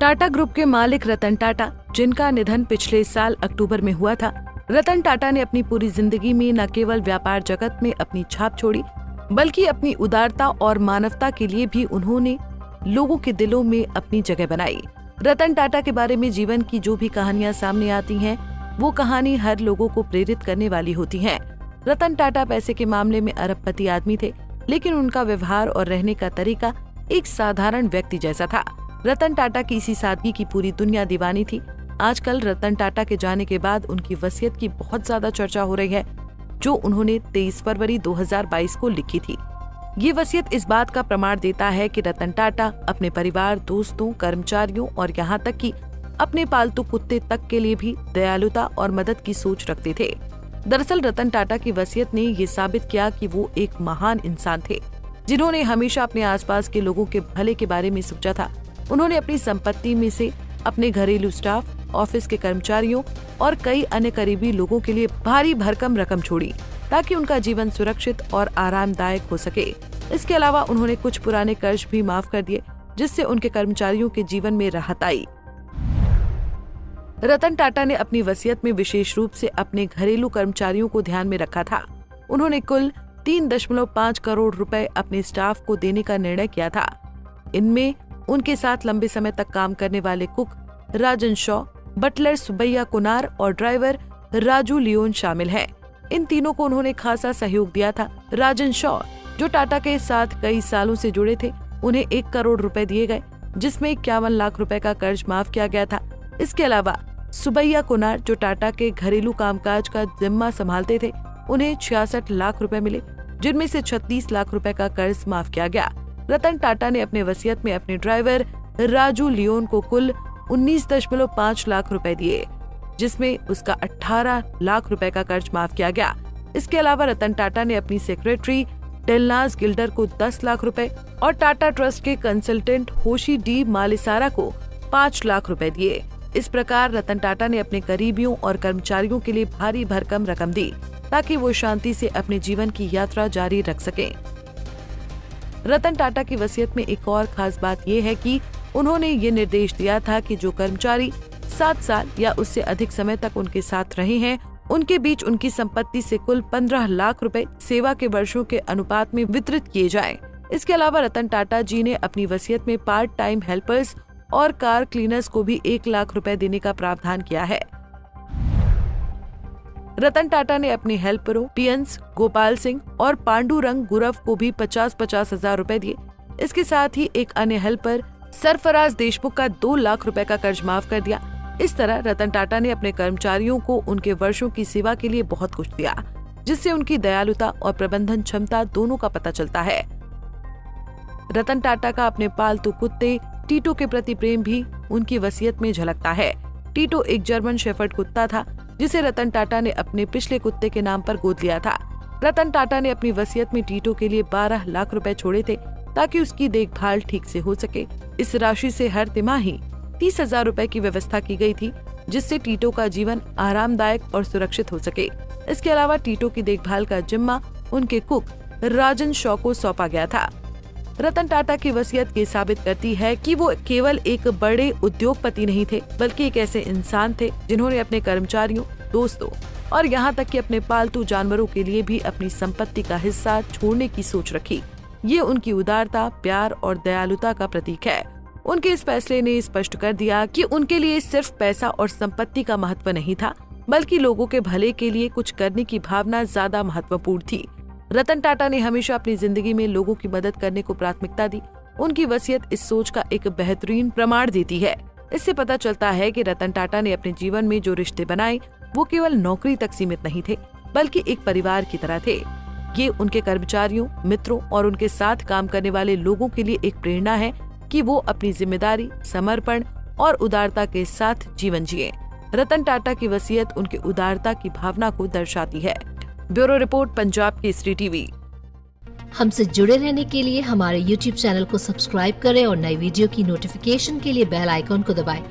Tata group के मालिक रतन टाटा, जिनका निधन पिछले साल अक्टूबर में हुआ था। रतन टाटा ने अपनी पूरी जिंदगी में न केवल व्यापार जगत में अपनी छाप छोड़ी, बल्कि अपनी उदारता और मानवता के लिए भी उन्होंने लोगों के दिलों में अपनी जगह बनाई। रतन टाटा के बारे में जीवन की जो भी कहानियां सामने आती हैं, वो कहानी हर लोगों को प्रेरित करने वाली होती हैं। रतन टाटा पैसे के मामले में अरबपति आदमी थे, लेकिन उनका व्यवहार और रहने का तरीका एक साधारण व्यक्ति जैसा था। रतन टाटा की इसी सादगी की पूरी दुनिया दीवानी थी। आजकल रतन टाटा के जाने के बाद उनकी वसीयत की बहुत ज्यादा चर्चा हो रही है, जो उन्होंने 23 फरवरी 2022 को लिखी थी। ये वसीयत इस बात का प्रमाण देता है कि रतन टाटा अपने परिवार, दोस्तों, कर्मचारियों और यहाँ तक कि अपने पालतू कुत्ते तक के लिए भी दयालुता और मदद की सोच रखते थे। दरअसल रतन टाटा की वसीयत ने ये साबित किया कि वो एक महान इंसान थे, जिन्होंने हमेशा अपने आसपास के लोगों के भले के बारे में सोचा था। उन्होंने अपनी संपत्ति में से अपने घरेलू स्टाफ, ऑफिस के कर्मचारियों और कई अन्य करीबी लोगों के लिए भारी भरकम रकम छोड़ी, ताकि उनका जीवन सुरक्षित और आरामदायक हो सके। इसके अलावा उन्होंने कुछ पुराने कर्ज भी माफ कर दिए, जिससे उनके कर्मचारियों के जीवन में राहत आई। रतन टाटा ने अपनी वसीयत में विशेष रूप से अपने घरेलू कर्मचारियों को ध्यान में रखा था। उन्होंने कुल 3.5 करोड़ रुपए अपने स्टाफ को देने का निर्णय किया था। इनमें उनके साथ लंबे समय तक काम करने वाले कुक राजन शॉ, बटलर सुबैया कुनार और ड्राइवर राजू लियोन शामिल हैं। इन तीनों को उन्होंने खासा सहयोग दिया था। राजन शॉ, जो टाटा के साथ कई सालों से जुड़े थे, उन्हें 1 करोड़ रुपए दिए गए, जिसमें 51 लाख रुपए का कर्ज माफ किया गया था। इसके अलावा सुबैया कुनार, जो टाटा के घरेलू कामकाज का जिम्मा संभालते थे, उन्हें 66 लाख रुपए मिले, जिनमें से 36 लाख रुपए का कर्ज माफ किया गया। रतन टाटा ने अपने वसीयत में अपने ड्राइवर राजू लियोन को कुल 19.5 लाख रुपए दिए, जिसमें उसका 18 लाख रुपए का कर्ज माफ किया गया। इसके अलावा रतन टाटा ने अपनी सेक्रेटरी डेलनाज गिल्डर को 10 लाख रुपए और टाटा ट्रस्ट के कंसल्टेंट होशी डी मालिसारा को 5 लाख रुपए दिए। इस प्रकार रतन टाटा ने अपने करीबियों और कर्मचारियों के लिए भारी भरकम रकम दी, ताकि वो शांति से अपने जीवन की यात्रा जारी रख सकें। रतन टाटा की वसीयत में एक और खास बात यह है कि उन्होंने ये निर्देश दिया था कि जो कर्मचारी 7 साल या उससे अधिक समय तक उनके साथ रहे हैं, उनके बीच उनकी संपत्ति से कुल 15 लाख रुपए सेवा के वर्षों के अनुपात में वितरित किए जाएं। इसके अलावा रतन टाटा जी ने अपनी वसीयत में पार्ट टाइम हेल्पर्स और कार क्लीनर्स को भी 1 लाख रुपए देने का प्रावधान किया है। रतन टाटा ने अपने हेल्परों पियंस गोपाल सिंह और पांडुरंग गुरव को भी 50-50 हजार रुपए दिए। इसके साथ ही एक अन्य हेल्पर सरफराज देशमुख का 2 लाख रुपए का कर्ज माफ कर दिया। इस तरह रतन टाटा ने अपने कर्मचारियों को उनके वर्षों की सेवा के लिए बहुत कुछ दिया, जिससे उनकी दयालुता और प्रबंधन क्षमता दोनों का पता चलता है। रतन टाटा का अपने पालतू कुत्ते टीटो के प्रति प्रेम भी उनकी वसीयत में झलकता है। टीटो एक जर्मन शेफर्ड कुत्ता था, जिसे रतन टाटा ने अपने पिछले कुत्ते के नाम पर गोद लिया था। रतन टाटा ने अपनी वसीयत में टीटो के लिए 12 लाख रुपए छोड़े थे, ताकि उसकी देखभाल ठीक से हो सके। इस राशि से हर तिमाही 30,000 रुपए की व्यवस्था की गई थी, जिससे टीटो का जीवन आरामदायक और सुरक्षित हो सके। इसके अलावा टीटो की देखभाल का जिम्मा उनके कुक राजन शॉ को सौंपा गया था। रतन टाटा की वसीयत ये साबित करती है कि वो केवल एक बड़े उद्योगपति नहीं थे, बल्कि एक ऐसे इंसान थे जिन्होंने अपने कर्मचारियों, दोस्तों और यहाँ तक कि अपने पालतू जानवरों के लिए भी अपनी संपत्ति का हिस्सा छोड़ने की सोच रखी। ये उनकी उदारता, प्यार और दयालुता का प्रतीक है। उनके इस फैसले ने स्पष्ट कर दिया कि उनके लिए सिर्फ पैसा और संपत्ति का महत्व नहीं था, बल्कि लोगों के भले के लिए कुछ करने की भावना ज्यादा महत्वपूर्ण थी। रतन टाटा ने हमेशा अपनी जिंदगी में लोगों की मदद करने को प्राथमिकता दी। उनकी वसीयत इस सोच का एक बेहतरीन प्रमाण देती है। इससे पता चलता है कि रतन टाटा ने अपने जीवन में जो रिश्ते बनाए, वो केवल नौकरी तक सीमित नहीं थे, बल्कि एक परिवार की तरह थे। ये उनके कर्मचारियों, मित्रों और उनके साथ काम करने वाले लोगों के लिए एक प्रेरणा है कि वो अपनी जिम्मेदारी, समर्पण और उदारता के साथ जीवन जिए। रतन टाटा की वसीयत उनकी उदारता की भावना को दर्शाती है। Bureau report, Punjab Kesari TV. हमसे जुड़े रहने के लिए हमारे YouTube चैनल को सब्सक्राइब करें और नई वीडियो की नोटिफिकेशन के लिए बेल आइकॉन को दबाएं।